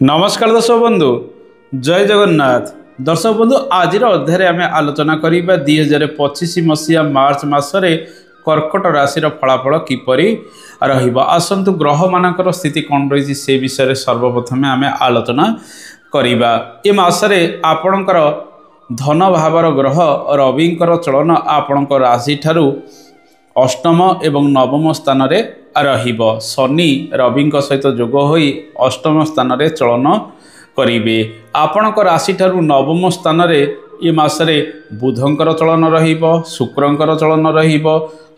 नमस्कार दर्शक बंधु जय जगन्नाथ। दर्शक बंधु आज अध्याय आम आलोचना करवा 2025 मसीहा मार्च मसरे कर्कट राशि फलाफल किपरि आसतु ग्रह मानकर स्थिति कौन रही से विषय सर्वप्रथमे आम आलोचना करवा। ए मसरे आपणकर धन भावर ग्रह रविंकर चलन आपण राशि ठारू अष्टम एवं नवम स्थान रे रहिब। शनि रवि सहित जोग होई अष्टम स्थान रे चलन करिवे। आपणक राशि ठारू नवम स्थान रे ए मासरे बुधंकर चलन रहिब, शुक्रंकर चलन रहिब,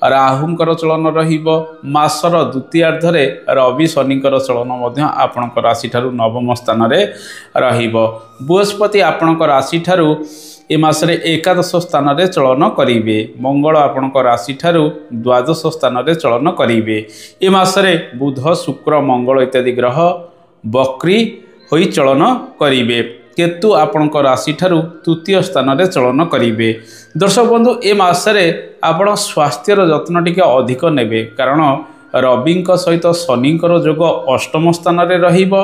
राहुंकर चलन रहिब। मासर द्वितीयार्ध रे रवि शनिकर चलन मध्य आपणक राशि ठारू नवम स्थान रे रहिब। बृहस्पति आपणक राशि ठारू ए मासरे एकादश स्थान रे चलन करिवे। मंगल आपणक राशि ठारू द्वादश स्थान रे चलन करिवे। ए मासरे बुध शुक्र मंगल इत्यादि ग्रह बक्री होई चलन करिवे। केतु आपणक राशि ठारू तृतीय स्थान रे चलन करिवे। दर्शक बंधु ए मासरे आपण स्वास्थ्यर जत्न टिके अधिक नेबे, कारण रविंक सहित शनिकर जोग अष्टम स्थान रे रहिब।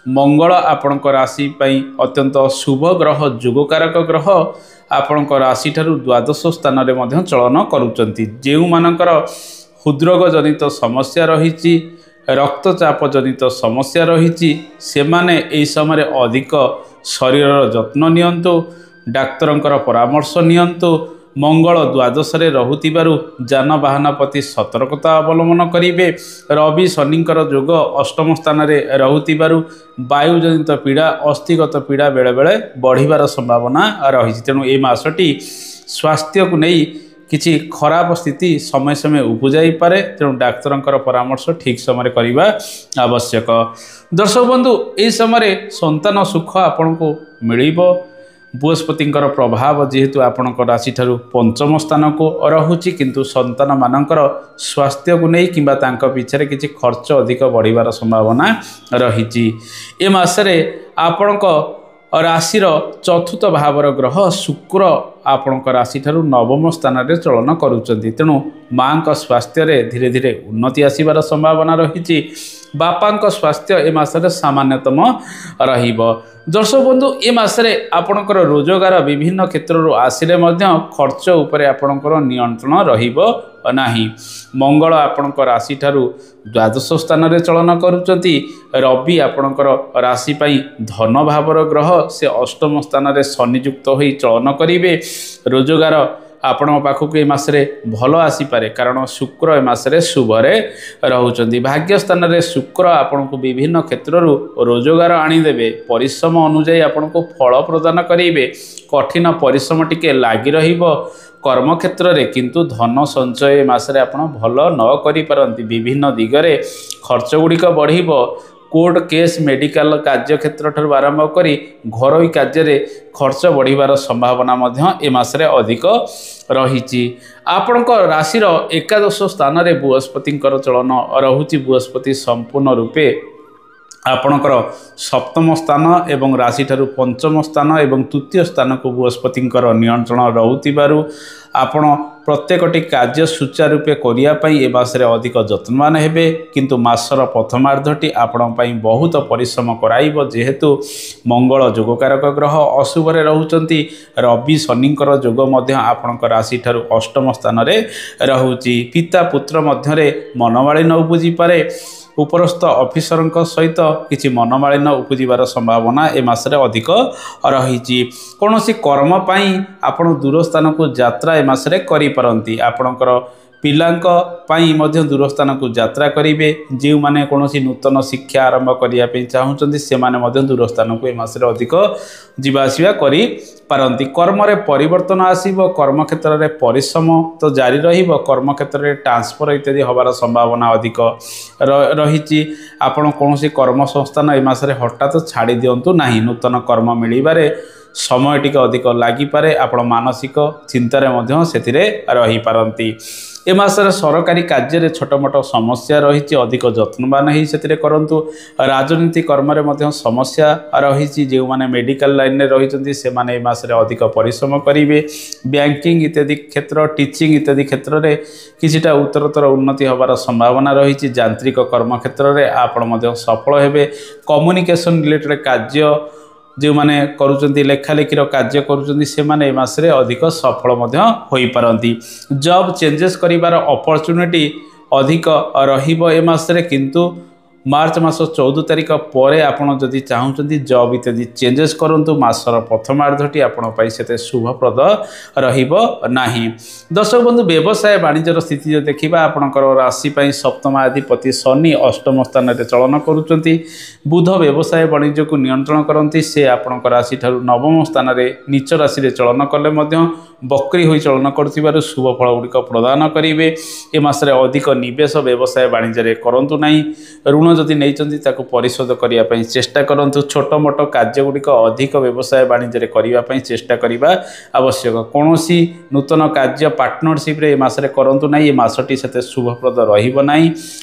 मंगल आपणक राशि पई अत्यंत शुभ ग्रह, जोगकारक ग्रह आपणक राशि ठारू द्वादश स्थान रे मध्य चलन करूचंती। जेउ मानकर हृदरोग जनित समस्या रहिछि, रक्तचाप जनित समस्या रहिछि, सेमाने एई समय अधिक शरीर जत्न नियंतु, डाक्तरंकर परामर्श नियंतु। मंगल द्वादश रे रहुतिबारु जानवाहन प्रति सतर्कता अवलंबन करिवे। रवि शनिकर जोग अष्टम स्थान रे रहुतिबारु वायुजनित पीड़ा, अस्थिगत पीड़ा बेले बेले बढ़िबार संभावना रही। तेणु ए मासटी स्वास्थ्य को नहीं किछि खराब स्थिति समय समय उपजाई पारे। तेणु डाक्तरंकर परामर्श ठीक समय करवा आवश्यक। दर्शक बंधु ए समय संतान सुख आपन को मिलिबो। बृहस्पतिंकर प्रभाव जेहेतु आपणक राशि ठारू पंचम स्थान को रहुछि, किंतु संतान मानकर स्वास्थ्य को नहीं किंबा तांका पिछरे किछि खर्च अधिक बढ़िबार संभावना रहिछि। ए मासरे आपणक राशिर चतुर्थ भावर ग्रह शुक्र आपणक राशि ठारू नवम स्थान रे चलन करूचंती। तेणु मां का स्वास्थ्य रे धीरे धीरे उन्नति आसीबार संभावना रहिछि। बापांक स्वास्थ्य ए मासरे सामान्यतम रहिब। दर्शक बंधु ए मासरे आपणकर रोजगार विभिन्न क्षेत्र आसिले मध्य खर्च उपरे आपणकर नियंत्रण रहिबो नाही। मंगल आपणक राशि ठारू द्वादश स्थान रे चलन करूचंती। रवि आपणकर राशि पई धन भावर ग्रह, से अष्टम स्थान रे शनियुक्त होई चलन करिवे। रोजगार आपण पाखक ए मासरे भल आसीपारे, कारण शुक्र ए मासरे शुभरे रहउचंदी। भाग्य स्थान रे शुक्र आपण को विभिन्न क्षेत्र रोजगार आनीदेवे। परिश्रम अनुଯାୟୀ आपण को फल प्रदान करेंगे। कठिन परिश्रम टिके लागी रहिबो कर्म क्षेत्र रे, किंतु धन संचय मासरे आपण भल न करि परंती। विभिन्न दिगरे खर्च गुड़िक बढ़िबो। कोर्ट केस मेडिकल कार्य क्षेत्र ठार आरंभ करी घरोई कार्य रे खर्च बढ़िबार संभावना मध्य ए मासरे अधिक रहिछि। आपणक राशिर एकादश स्थान रे बृहस्पतिंकर चलन रहुछि। बृहस्पति संपूर्ण रूपे आपणकर सप्तम स्थान एवं राशि ठारू पंचम स्थान एवं तृतीय स्थान को बृहस्पतिंकर नियंत्रण रहुतिबारु आपण प्रत्येकटी कार्य सुचारूपे करिया पई ए मासरे अधिक जत्नवान हेबे। किंतु मासर प्रथमार्धटी आपण पई बहुत परिश्रम कराइबो, जेहेतु मंगल जोगकारक ग्रह अशुभरे रहउचंती। रवि शनिंकर जोग मध्य आपणक राशि ठारू अष्टम स्थान रे रहुछि। पिता पुत्र मध्यरे मनमालिन्य उपजी पारे। उपरस्थ ऑफिसर सहित किसी मनमालिन्य उपजिबार संभावना ए मासरे अधिक रही। कौन सी कर्म पाई आपण दूर स्थान को यात्रा ए मासरे करि परंती। आपणकर पिलांक पाई मध्य दूर स्थान को यात्रा करेंगे। जो माने कौन नूतन शिक्षा आरंभ करने चाहते से दूर स्थान को ए मासरे अधिक जीवाआसिया करि पारंती। कर्म रे परिवर्तन आसीबो। कर्म क्षेत्र रे परिश्रम तो जारी रहिबो। कर्म क्षेत्र रे ट्रांसफर इत्यादि हबार संभावना अधिक रही। आपण कौन कर्म संस्थान ए मासरे हठात छाड़ी दिंतु नाही। नूतन कर्म मिलिबारे समय टिके अधिक लागिपारे। आपण मानसिक चिंतार मध्य सेथिरे रही पारंती। ए मासर सरकारी कार्य छोट मोट समस्या रही अधिक जत्नवान हो से करूँ। राजनीति कर्म समस्या रही जो मैंने मेडिकल लाइन में रही से माने मासरे अधिक परिश्रम करेंगे। बैंकिंग इत्यादि क्षेत्र टीचिंग इत्यादि क्षेत्र में किसीटा उत्तरोत्तर उन्नति होबार संभावना रही। यांत्रिक कर्म क्षेत्र में आपण सफल हेबे। कम्युनिकेशन रिलेटेड कार्य जो मैंने करुँच लेखालेखिर कार्य करुँचे मासरे अधिक सफल हो पारती। जॉब चेंजेस करिवार अपॉर्चुनिटी अधिक रहिबो ए मासरे, किंतु मार्च मास 14 तारिख पर आपड़ जदि चाहते जॉब इत्यादि चेंजेस करूँ मासर प्रथमार्धटी आपण से शुभप्रद रहा। दर्शक बंधु व्यवसाय वाणिज्यर स्थिति जो देखा आपणकर राशि सप्तमाधिपति शनि अष्टम स्थान में चलन करुँच। बुध व्यवसाय वाणिज्य को नियंत्रण करती से आपण राशि ठारू नवम स्थान में नीच राशि चलन कले बकरी हो चलन कर शुभ फल गुड़िक प्रदान करेंगे। ए मासरे अधिक निवेश व्यवसाय वाणिज्य करूँ ना। ऋण जदि नहीं परिशोध करने चेष्टा करूँ। छोट मोट कार्य गुड़िक अधिक व्यवसाय वाणिज्य करने चेष्टा करने आवश्यक। कौन नूतन कार्य पार्टनरशिप रे मासरे करूँ ना। ये मासटी से शुभप्रद रहा।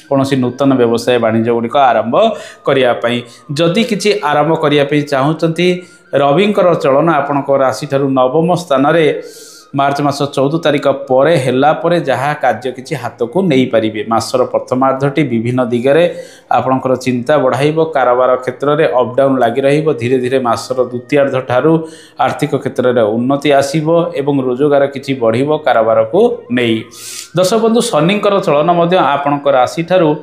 कौन नूतन व्यवसाय वाणिज्य गुड़िक आरंभ करने जदि किसी आरंभ करने चाहते रविंकर चलन आपण राशि ठारू नवम स्थान में मार्च मास 14 तारिख पर हैला पर जहाँ कार्य किसी हाथ को नहीं पारे। मासर प्रथमार्धटी विभिन्न दिगरे आपणकर चिंता बढ़ाइब। कारोबार क्षेत्र में अपडाउन लगी रहिबो। धीरे धीरे मासर द्वितीयार्ध ठारू आर्थिक क्षेत्र में उन्नति आसीबो एवं रोजगार किछि बढ़िबो कारोबार को नहीं। दर्शक बंधु शनिंकर चलन मध्य आपणकर राशि ठारू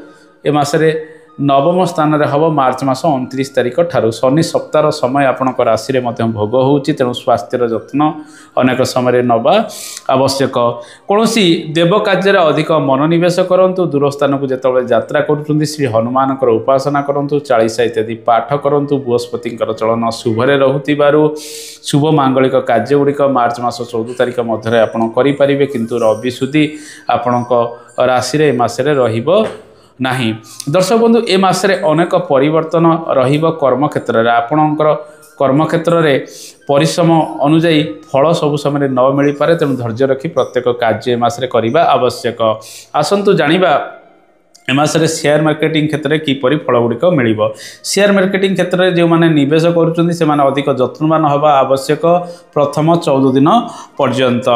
ए मासरे नवम स्थान में हम मार्च मास 29 तारिख ठारू। शनि सप्ताह समय आपण राशि में भोग होउची, तेणु स्वास्थ्यर जत्न अनेक समय नवा आवश्यक। कौन देव कार्य अधिक मनोनिवेश करूँ। दूर स्थान को जिते यात्रा करुँच श्री हनुमान उपासना करूँ। 40 इत्यादि पाठ करूँ। बृहस्पति चलन शुभरे रहूथिबारु शुभ मांगलिक कार्य गुड़िक मार्च मास 14 तारिख मध्य आपड़ करें, किंतु रवि सुधी आपण राशि मसरे रहिबो नहीं। दर्शक बंधु ए मासरे अनेक परिवर्तन रहिबो कर्म क्षेत्र में। आपणकर कर्म क्षेत्र में परिश्रम अनुजाई फल सबु समय न मिल पारे, तेणु धैर्य रखी प्रत्येक कार्य मासरे करने आवश्यक। आसतु जानिबा ए मासरे शेयर मार्केटिंग क्षेत्र में किपरि फल गुड़िक मिल। शेयर मार्केटिंग क्षेत्र में जो मैंने निवेश करुँच अधिक जत्नवान हवा आवश्यक प्रथम 14 दिन पर्यंत।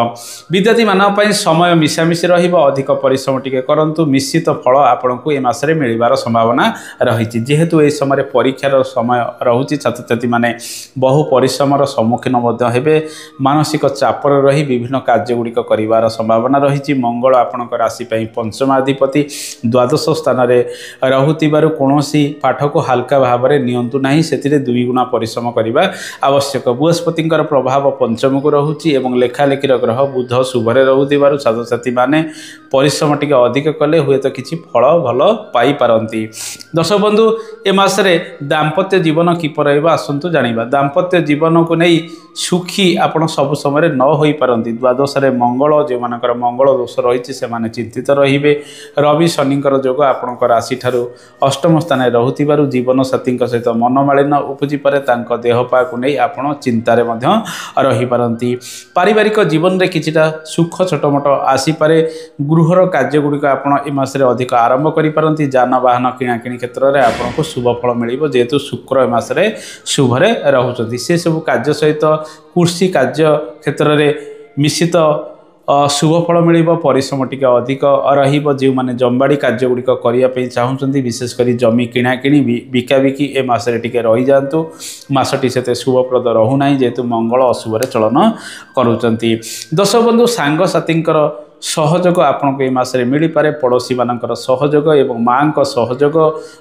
विद्यार्थी मानक समय मिशामिशी अधिक परिश्रम टिके करंतु निश्चित फल आपन को ए मासरे मिलबार संभावना रही। जेहेतु ए समय परीक्षार समय रहुछि छात्र छात्री माने बहु परिश्रमर सम्मुखीन हेबे। मानसिक चापर रही विभिन्न कार्य गुड़िक करिवार संभावना रही। मंगल आपन राशि पंचमाधिपति द्वादश स्थान में रहूथिबारु कौनसी पाठ को हल्का भाव में नियंतु नहीं, से दुई गुणा परिश्रम करने आवश्यक। बृहस्पति प्रभाव पंचम को रोचे और लेखालेखिर ग्रह बुध शुभरे रहूथिबारु छात्र छात्री माने परिश्रम टिके अधिक कले हुए तो किसी फल भल पाई पारंती। दर्शक बंधु ए मासरे दाम्पत्य जीवन किपर रहइबो आसंतु जानिबा। दाम्पत्य जीवन को नहीं सुखी आपण सब समय न होई पारंती। द्वादश मंगल जो मानकर मंगल दोष रही से माने चिंतित रहिबे। रवि शनिकर जोग आपण राशि ठारू अष्टम स्थान रहूथिबारु जीवन साथी सहित मनमालिन्य उपजी पारे। तांको देहपा को नहीं आपण चिंतार मध्य रही पारंती। पारिवारिक जीवन में किछिटा सुख छोट मोट आसी पारे। गृहर कार्य गुड़िक आपण ए मासरे अधिक आरंभ करि पारंती। जानवाहन किणाकिणी क्षेत्र में आपण को शुभ फल मिलिबो, जेहेतु शुक्र ए मासरे शुभरे रहुचंती। से सब कार्य सहित कृषि कार्य क्षेत्र में निश्चित शुभ फल मिल। परिश्रम टिके अधिक रहिबो। जो माने जमबाड़ी कार्य गुड़िक करने चाहते विशेषकर जमी किणाकिणी बिकाबिकी ए मासरे टिके रही जातु। मासटी से शुभप्रद रहूना, जेहेतु मंगल अशुभरे चलन करुचंती। दर्शक बंधु सांगसाथींकर सहयोग आपन को मासरे मिल पारे। पड़ोशी मानकर सहयोग एवं माँ का सहयोग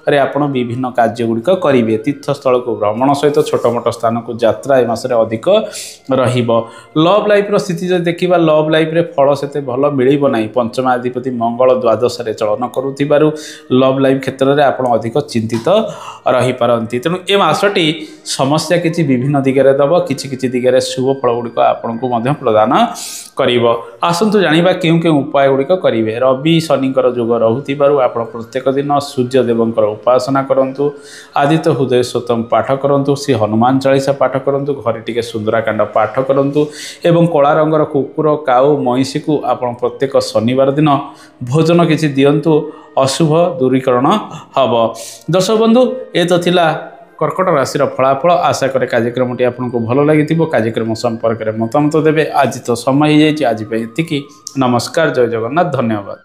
रे आपण विभिन्न कार्य गुड़िक करेंगे। तीर्थस्थल को भ्रमण सहित छोट मोट स्थान को यात्रा ए मासरे अधिक रहिबो। लव लाइफ स्थिति जो देखा लव लाइफ रे फल से भल मिल ना। पंचमाधिपति मंगल द्वादश चलन करुथिबारु लव लाइफ क्षेत्र में आपण अधिक चिंतित रही पारंती। तेणु ए मासटी समस्या किसी विभिन्न दिगरे दब, किछि दिगरे शुभ फल गुड़िक आपण को प्रदान करिबो। आसंतु जानिबा केउं केउं उपाय गुड़िक करेंगे। रवि शनिकर जोग रोथिबारु आपण प्रत्येक दिन सूर्यदेवंकर उपासना करंतु, आदित्य हृदय स्तोत्रम पाठ करंतु, श्री हनुमान चालीसा पाठ करंतु, घरे टिके सुंदराकांड पाठ करंतु एवं कला रंगर कुकुर काऊ महिषी को आपण प्रत्येक शनिवार दिन भोजन किछि दियंतु, अशुभ दूरीकरण हब। दर्शक बंधु ए तो थिला कर्कट राशि फलाफल। आशा करे कार्यक्रमटी आपको भल लगी। कार्यक्रम संपर्क में मतामत देवे। आज तो समय हो जाए, आज एतिकी। नमस्कार, जय जगन्नाथ, धन्यवाद।